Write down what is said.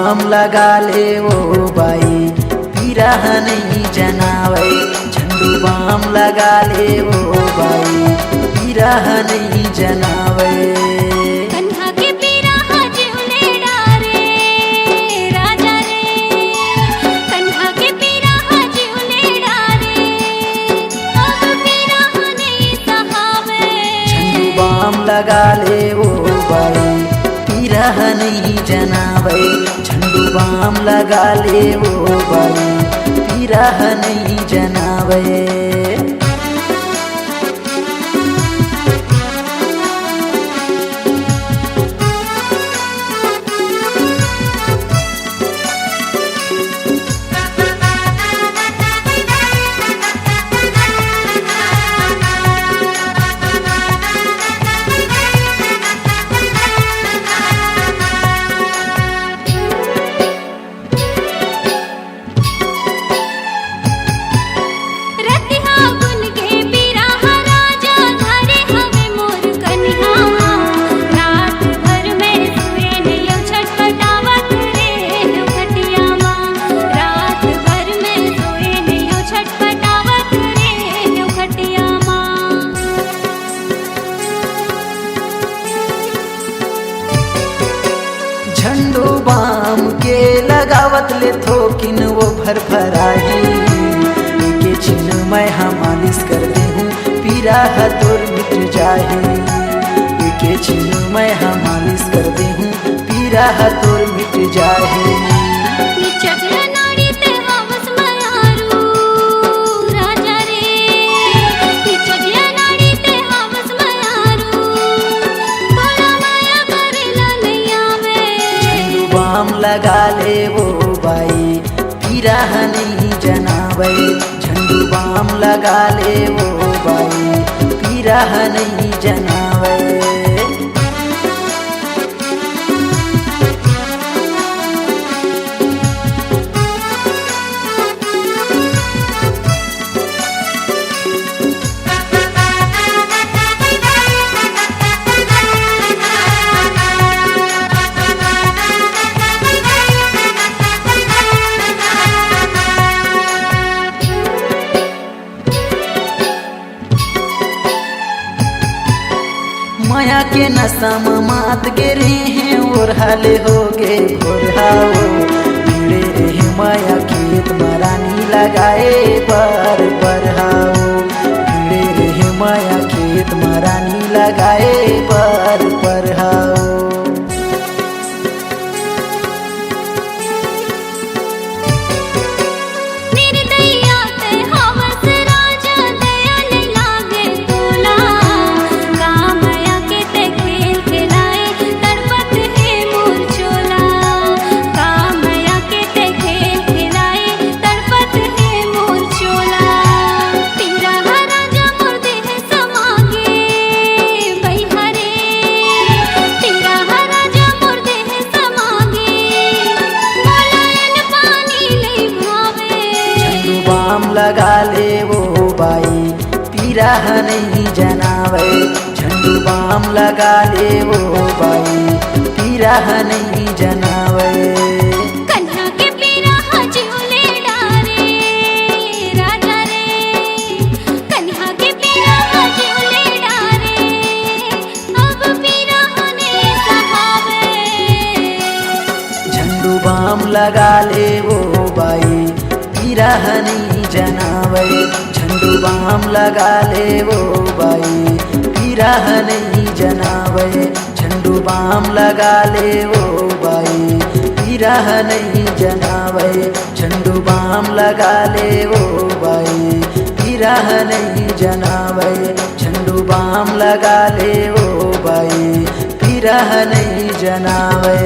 बाम लगा ले वो बाई पिरह नहीं जनावे। झंडू बाम लगा ले वो बाई पिरह नहीं जनावे। कन्हा के पिरह जिउले डारे राजा रे, कन्हा के पिरह जिउले डारे अब पिरह नहीं सहावे। झंडू बाम लगा ले वो बाई पिरह नहीं जनावे। झंडू बाम लगा ले वो बाई पिरह नहीं जनावे। झंडू बाम के लगावत ले थोकिन वो भर भराही के छिन मैं हम मालिश कर दे हूँ पिरह तोर मिट जाही। के छिन मैं हम मालिश कर दे हूँ पिरह तोर मिट जाही। लगा ले वो बाई पिरह नहीं जनावे। झंडू बाम लगा ले वो बाई पिरह नहीं जनावे। माया के नशा मात गिरे हैं और हाले हो गे घोरहाओ। भिड़े रहे माया खेत मरानी लगाए पर बरहाओ। भिड़े रहे माया खेत मरानी लगाए पर बरहाओ। लगा ले वो बाई पिरह नहीं जनावे। झंडू बाम लगा ले वो बाई पिरह नहीं जनावे। कन्हा के पिरह जिउले डारे राजा रे, कन्हा के पिरह जिउले डारे अब पिरह नहीं सहावे। झंडू बाम लगा ले वो बाई पिरह नहीं जनावे। झंडू बाम लगा ले वो बाई पिरह नहीं जनावे। झंडू बाम लगा ले वो बाई पिरह नहीं जनावे। झंडू बाम लगा ले वो बाई पिरह नहीं जनावे। झंडू बाम लगा ले वो बाई पिरह नहीं जनावे।